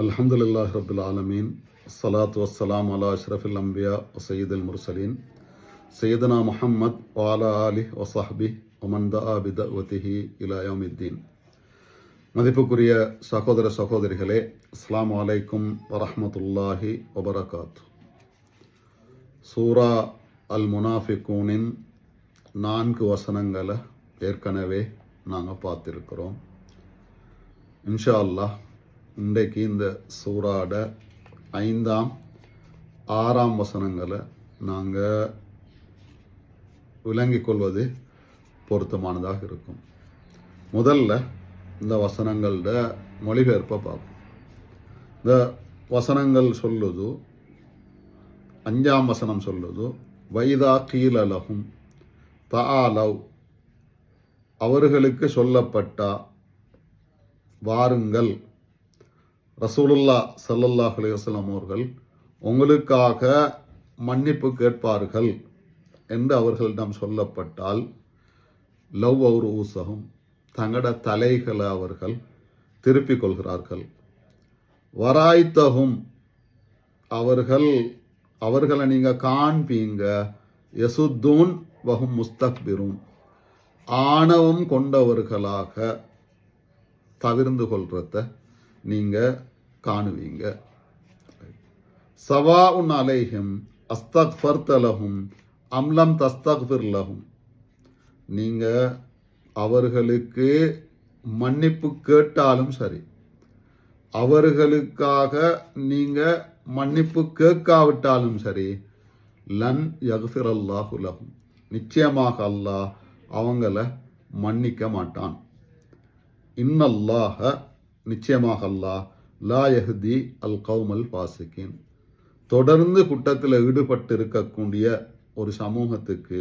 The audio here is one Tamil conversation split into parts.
அல்ஹம்துலில்லாஹி ரப்பில் ஆலமீன். ஸலாத்து வஸ்ஸலாம் அலா அஷ்ரஃபில் அம்பியா வ ஸய்யிதில் முர்சலீன் சையதுனா முஹம்மத் வ அலா ஆலிஹி வ ஸஹ்பிஹி வ மன் தஆ பிதஅவதிஹி இலா யௌமித்தீன். மதிப்புக்குரிய சகோதர சகோதரிகளே, அஸ்ஸலாமு அலைக்கும் வரஹ்மத்துல்லாஹி வ பரகாத்துஹு. சூரா அல் முனாஃபிகூனின் 4 வசனங்களை ஏற்கனவே நாங்கள் பார்த்துருக்கிறோம். இன்ஷா அல்லாஹ் இன்றைக்கு இந்த சூறாட 5ஆம் 6ஆம் வசனங்களை நாங்கள் விளங்கிக் கொள்வது பொருத்தமானதாக இருக்கும். முதல்ல இந்த வசனங்களோட மொழிபெயர்ப்பை பார்ப்போம். இந்த வசனங்கள் சொல்லுது, 5ஆம் வசனம் சொல்லுது, வைதா கீலலகும் தஆலவ், அவர்களுக்கு சொல்லப்பட்டா வாருங்கள், ரசூலுல்லாஹ் ஸல்லல்லாஹு அலைஹி வஸல்லம் அவர்கள் உங்களுக்காக மன்னிப்பு கேட்பார்கள் என்று அவர்களிடம் சொல்லப்பட்டால், லவ் ஒரு ஊசகம், தங்களோட தலைகளை அவர்கள் திருப்பிக் கொள்கிறார்கள். வராய்த்தகும், அவர்களை நீங்கள் காண்பீங்க, யசுத்தூன் வஹும் முஸ்தக்பிரூன், ஆணவம் கொண்டவர்களாக தவிர்ந்து கொள்றத நீங்கள் காணுவீங்க. சவாஉன் அலைஹிம் அஸ்தக்ஃபர்த லஹும் அம்லம் தஸ்தக்ஃபிர் லஹும், நீங்கள் அவர்களுக்கு மன்னிப்பு கேட்டாலும் சரி, அவர்களுக்காக நீங்கள் மன்னிப்பு கேட்காவிட்டாலும் சரி, லன் யக்ஃபிர் அல்லாஹு லஹும், நிச்சயமாக அல்லாஹ் அவங்கள மன்னிக்க மாட்டான். இன்னல்லாஹ, நிச்சயமாக அல்லாஹ், லா யஹ்தி அல் கௌமல் ஃபாசிகீன், தொடர்ந்து குற்றத்தில் ஈடுபட்டு இருக்கக்கூடிய ஒரு சமூகத்துக்கு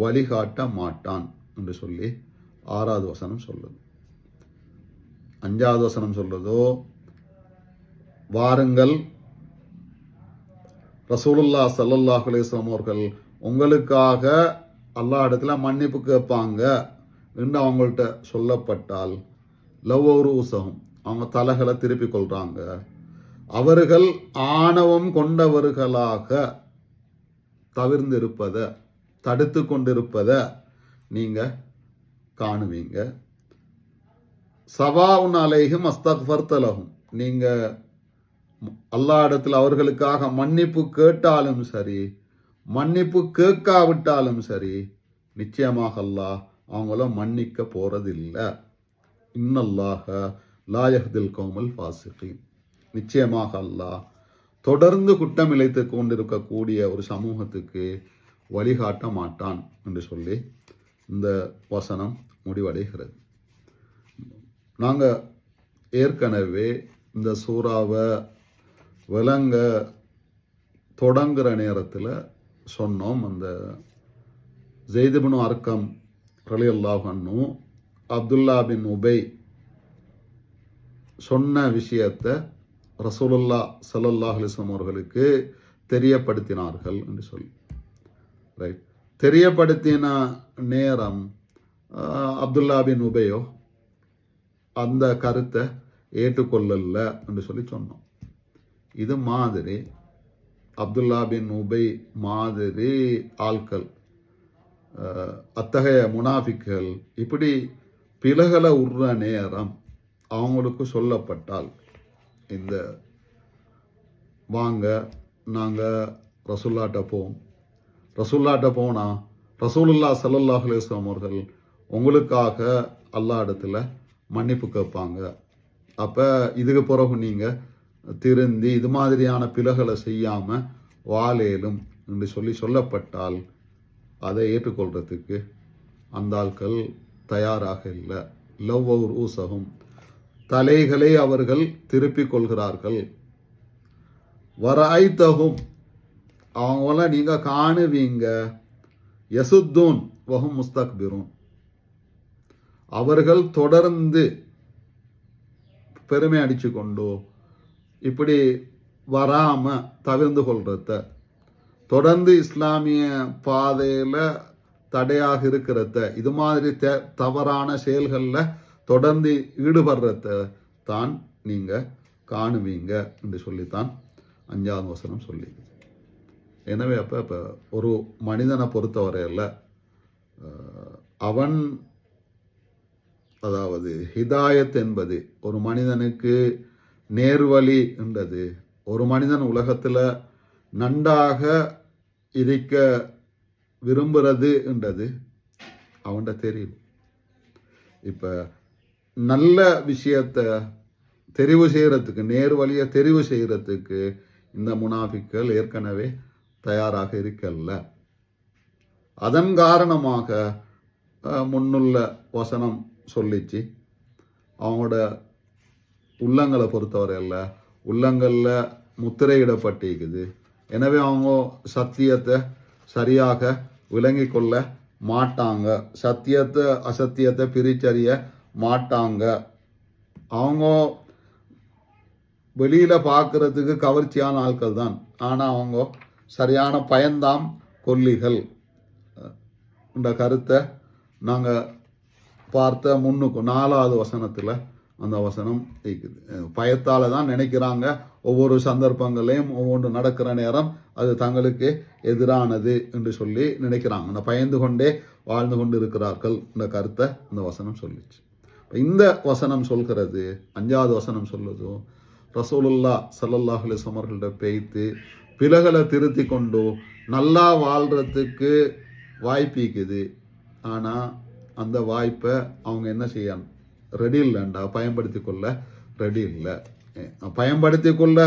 வழிகாட்ட மாட்டான் என்று சொல்லி 6வது வசனம் சொல்லுது. 5வது வசனம் சொல்லுதோ, வாருங்கள், ரசூலுல்லாஹ் ஸல்லல்லாஹு அலைஹி வஸல்லம் அவர்கள் உங்களுக்காக அல்லாஹ் இடத்துல மன்னிப்பு கேட்பாங்க என்று அவங்கள்ட்ட சொல்லப்பட்டால், லவ் ஒரு ஊசகம், அவங்க தலைகளை திருப்பிக் கொள்றாங்க, அவர்கள் ஆணவம் கொண்டவர்களாக தவிர்ந்து இருப்பதை, தடுத்து கொண்டிருப்பதை நீங்க காணுவீங்க. சவாஉன் அலைஹிம் அஸ்தக்ஃபர்த லஹும், நீங்க அல்லாஹ் இடத்துல அவர்களுக்காக மன்னிப்பு கேட்டாலும் சரி, மன்னிப்பு கேட்காவிட்டாலும் சரி, நிச்சயமாக அல்லாஹ் அவங்கள மன்னிக்க போறதில்லை. இன்னல்லாஹ லா யஹ்தில் கௌமல் ஃபாசிகீன், நிச்சயமாக அல்லாஹ் தொடர்ந்து குற்றம் இழைத்து கொண்டிருக்கக்கூடிய ஒரு சமூகத்துக்கு வழிகாட்ட மாட்டான் என்று சொல்லி இந்த வசனம் முடிவடைகிறது. நாங்கள் ஏற்கனவே இந்த சூறாவை விளங்க தொடங்குற நேரத்தில் சொன்னோம், அந்த ஸெய்த் இப்னு அர்கம் ரலியல்லாஹு அன்ஹு அப்துல்லா பின் உபை சொன்ன விஷயத்தை ரசூலுல்லாஹ் ஸல்லல்லாஹு அலைஹி வஸல்லம் அவர்களுக்கு தெரியப்படுத்தினார்கள் என்று சொல்லி, ரைட், தெரியப்படுத்தின நேரம் அப்துல்லா பின் உபையோ அந்த கருத்தை ஏற்றுக்கொள்ளல என்று சொல்லி சொன்னோம். இது மாதிரி அப்துல்லா பின் உபை மாதிரி ஆட்கள், அத்தகைய முனாஃபிக்குகள் இப்படி பிளகலை உர்ற நேரம் அவங்களுக்கு சொல்லப்பட்டால், இந்த வாங்க நாங்கள் ரசூல்லாட்ட போவோம், ரசூல்லாட்ட போனால் ரசூலுல்லாஹ் ஸல்லல்லாஹு அலைஹி வஸல்லம் அவர்கள் உங்களுக்காக அல்லாஹ் இடத்துல மன்னிப்பு கேட்பாங்க, அப்போ இதுக்கு பிறகு நீங்கள் திருந்தி இது மாதிரியான பிளகளை செய்யாமல் வாழேலும் என்று சொல்லப்பட்டால், அதை ஏற்றுக்கொள்றதுக்கு அந்த ஆட்கள் தயாராக இல்லை. லவ் ஒரு ஊசகம், தலைகளை அவர்கள் திருப்பிக் கொள்கிறார்கள். வராய்த்தகும், அவங்கள நீங்க காணுவீங்க, யசுத்தூன் வஹும் முஸ்தக்பிரூன், அவர்கள் தொடர்ந்து பெருமை அடிச்சு கொண்டோ இப்படி வராம தவிர்ந்து கொள்றத, தொடர்ந்து இஸ்லாமிய பாதையில தடையாக இருக்கிறத, இது மாதிரி தவறான செயல்களில் தொடர்ந்து ஈடுபடுறத தான் நீங்கள் காணுவீங்க என்று சொல்லித்தான் 5வது வசனம் சொல்லி. எனவே இப்போ ஒரு மனிதனை பொறுத்தவரையில் அவன் அதாவது ஹிதாயத் என்பது ஒரு மனிதனுக்கு நேர்வழி என்றது, ஒரு மனிதன் உலகத்தில் நன்றாக இருக்க விரும்புகிறது என்றது அவன்கிட்ட தெரியும். இப்போ நல்ல விஷயத்தை தெரிவு செய்கிறதுக்கு, நேர் வழியை தெரிவு செய்கிறதுக்கு இந்த முனாஃபிக்கள் ஏற்கனவே தயாராக இருக்கல்ல. அதன் காரணமாக முன்னுள்ள வசனம் சொல்லிச்சு, அவங்களோட உள்ளங்களை பொறுத்தவரையில் உள்ளங்களில் முத்திரையிடப்பட்டிருக்குது. எனவே அவங்க சத்தியத்தை சரியாக விளங்கி கொள்ள மாட்டாங்க, சத்தியத்தை அசத்தியத்தை பிரிச்சறிய மாட்டாங்க. அவங்க வெளியில் பார்க்கறதுக்கு கவர்ச்சியான ஆட்கள் தான், ஆனால் அவங்க சரியான பயந்தாம் கொல்லிகள் என்ற கருத்தை நாங்கள் பார்த்த 4வது வசனத்தில் அந்த வசனம் இருக்குது. பயத்தால் தான் நினைக்கிறாங்க ஒவ்வொரு சந்தர்ப்பங்களையும் ஒவ்வொன்று நடக்கிற நேரம் அது தங்களுக்கு எதிரானது என்று சொல்லி நினைக்கிறாங்க. அந்த பயந்து கொண்டே வாழ்ந்து கொண்டு இருக்கிறார்கள் என்ற கருத்தை அந்த வசனம் சொல்லிச்சு. இந்த வசனம் சொல்கிறது, 5வது வசனம் சொல்லுதோ, ரசூலுல்லாஹ் ஸல்லல்லாஹு அலைஹி வஸல்லம் அவர்கள்ட்ட பேய்த்து பிழைகளை திருத்தி கொண்டு நல்லா வாழ்கிறதுக்கு வாய்ப்பிக்குது. ஆனால் அந்த வாய்ப்பை அவங்க என்ன செய்யணும், ரெடி இல்லைண்டா, பயன்படுத்தி கொள்ள ரெடி இல்லை. பயன்படுத்தி கொள்ள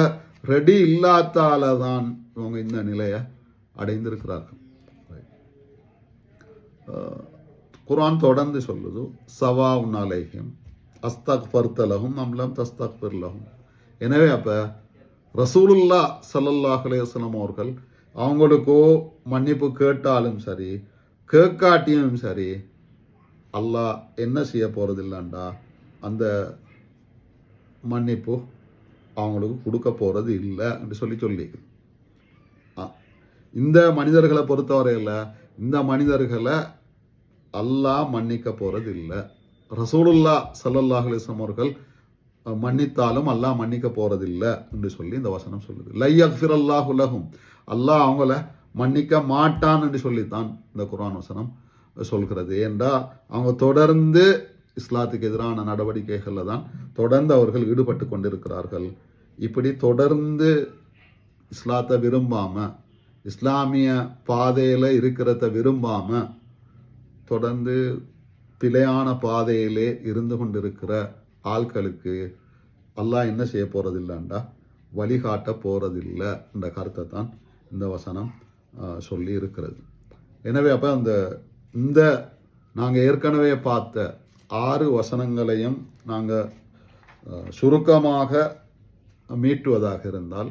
ரெடி இல்லாதால தான் அவங்க இந்த நிலையை அடைந்திருக்கிறார்கள். குர்ஆன் தொடர்ந்து சொல்லுது, சவா உன்னாலேஹிம் அஸ்தக்ஃபர்தலஹும் அம் லம் தஸ்தக்ஃபிர் லஹும். எனவே அப்போ ரசூலுல்லாஹ் ஸல்லல்லாஹு அலைஹி வஸல்லம் அவர்கள் அவங்களுக்கோ மன்னிப்பு கேட்டாலும் சரி கேட்காட்டியும் சரி அல்லாஹ் என்ன செய்ய போகிறது இல்லைண்டா, அந்த மன்னிப்பு அவங்களுக்கு கொடுக்க போகிறது இல்லை என்று சொல்லி இந்த மனிதர்களை பொறுத்தவரையில் இந்த மனிதர்களை அல்லாஹ் மன்னிக்க போகிறது இல்லை. ரசூலுல்லாஹ் ஸல்லல்லாஹு அலைஹி வஸல்லம் அவர்கள் மன்னித்தாலும் அல்லாஹ் மன்னிக்க போறதில்லை என்று சொல்லி இந்த வசனம் சொல்லுது. லை யக்ஃபிரல்லாஹு லஹும், அல்லாஹ் அவங்கள மன்னிக்க மாட்டான் என்று சொல்லித்தான் இந்த குர்ஆன் வசனம் சொல்கிறது. ஏண்டா அவங்க தொடர்ந்து இஸ்லாத்துக்கு எதிரான நடவடிக்கைகளில் தான் தொடர்ந்து அவர்கள் ஈடுபட்டு கொண்டிருக்கிறார்கள். இப்படி தொடர்ந்து இஸ்லாத்தை விரும்பாம, இஸ்லாமிய பாதையில் இருக்கிறத விரும்பாம தொடர்ந்து பிழையான பாதையிலே இருந்து கொண்டிருக்கிற ஆட்களுக்கு அல்லாஹ் என்ன செய்ய போறதில்லைண்டா, வழிகாட்ட போறதில்லை என்ற கருத்தை தான் இந்த வசனம் சொல்லி இருக்கிறது. எனவே அப்போ இந்த நாங்கள் ஏற்கனவே பார்த்த 6 வசனங்களையும் நாங்கள் சுருக்கமாக மீட்டுவதாக இருந்தால்,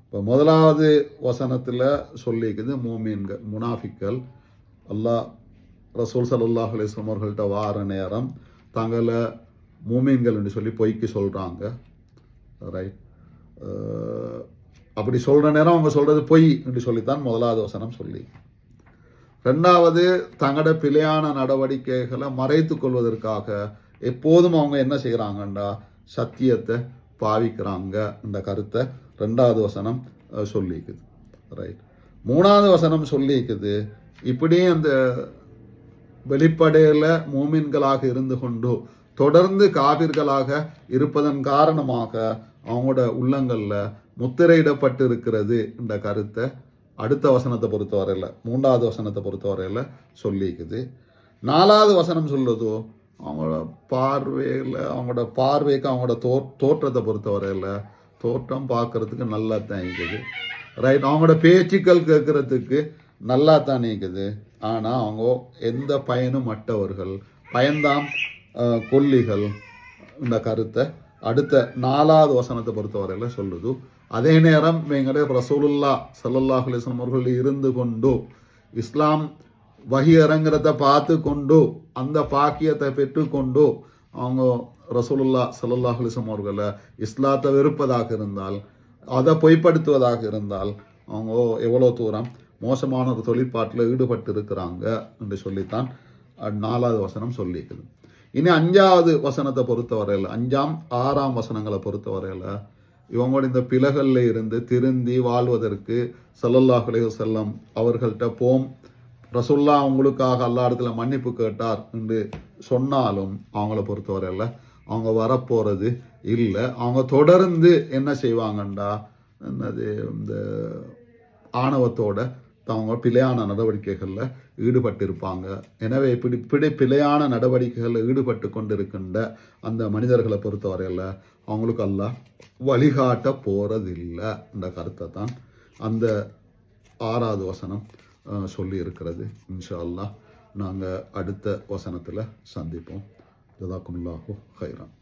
இப்போ 1வது வசனத்தில் சொல்லிக்குது மூமீன்கள் முனாஃபிக்கள் அல்லாஹ் ரசூல் ஸல்லல்லாஹு அலைஹி வஸல்லம் அவர்கள்ட்ட வார நேரம் தங்களை மூமீன்கள் என்று சொல்லி பொய்க்கு சொல்கிறாங்க. ரைட், அப்படி சொல்கிற நேரம் அவங்க சொல்கிறது பொய் என்று சொல்லித்தான் 1வது வசனம் சொல்லி. 2வது தங்களோட பிழையான நடவடிக்கைகளை மறைத்து கொள்வதற்காக எப்போதும் அவங்க என்ன செய்கிறாங்கண்டா, சத்தியத்தை பாவிக்கிறாங்க என்ற கருத்தை 2வது வசனம் சொல்லிக்குது. ரைட், 3வது வசனம் சொல்லிக்குது, இப்படியே அந்த வெளிப்படையில் மூமின்களாக இருந்து கொண்டு தொடர்ந்து காபிர்களாக இருப்பதன் காரணமாக அவங்களோட உள்ளங்களில் முத்திரையிடப்பட்டு இருக்கிறது என்ற கருத்தை அடுத்த வசனத்தை பொறுத்தவரையில் 3வது வசனத்தை பொறுத்தவரையில் சொல்லிக்குது. 4வது வசனம் சொல்லுதோ, அவங்களோட பார்வைக்கு அவங்களோட தோற்றத்தை பொறுத்தவரையில் தோற்றம் பார்க்கறதுக்கு நல்லா தான் இருக்குது. ரைட், அவங்களோட பேச்சுக்கள் கேட்கறதுக்கு நல்லா தான் இருக்குது. ஆனால் அவங்க எந்த பயனும் மற்றவர்கள், பயந்தாம் கொல்லிகள் இந்த கருத்தை அடுத்த 4வது வசனத்தை பொறுத்தவரையில் சொல்லுது. அதே நேரம் எங்களுடைய ரசூலுல்லாஹ் ஸல்லல்லாஹு அலைஹி வஸல்லம் அவர்கள் இருந்து கொண்டு இஸ்லாம் வஹி இறங்குறத பார்த்து கொண்டு அந்த பாக்கியத்தை பெற்றுக்கொண்டு அவங்க ரசூலுல்லாஹ் ஸல்லல்லாஹு அலைஹி வஸல்லம் அவர்களை இஸ்லாத்தை வெறுப்பதாக இருந்தால், அதை பொய்ப்படுத்துவதாக இருந்தால் அவங்க எவ்வளோ தூரம் மோசமான ஒரு தொழிற்பாட்டில் ஈடுபட்டு இருக்கிறாங்க என்று சொல்லித்தான் 4வது வசனம் சொல்லிக்குது. இனி 5வது வசனத்தை பொறுத்தவரையில், 5ஆம் 6ஆம் வசனங்களை பொறுத்தவரையில் இவங்களோட இந்த பிழைகளில் இருந்து திருந்தி வாழ்வதற்கு ஸல்லல்லாஹு அலைஹி வஸல்லம் அவர்கள்ட்ட போம், ரசூல்லா அவங்களுக்காக அல்லா இடத்துல மன்னிப்பு கேட்டார் என்று சொன்னாலும் அவங்கள பொறுத்தவரையில் அவங்க வரப்போகிறது இல்லை. அவங்க தொடர்ந்து என்ன செய்வாங்கண்டா, என்னது இந்த ஆணவத்தோட அவங்க பிழையான நடவடிக்கைகளில் ஈடுபட்டிருப்பாங்க. எனவே இப்படி பிழையான நடவடிக்கைகளில் ஈடுபட்டு கொண்டிருக்கின்ற அந்த மனிதர்களை பொறுத்தவரையில் அவங்களுக்கு அல்லாஹ் வழிகாட்ட போகிறதில்லை என்ற கருத்தை தான் அந்த 6வது வசனம் சொல்லி இருக்கிறது. இன்ஷா அல்லாஹ் நாங்கள் அடுத்த வசனத்தில் சந்திப்போம். ஜஸாக்குமுல்லாஹு ஹைரான்.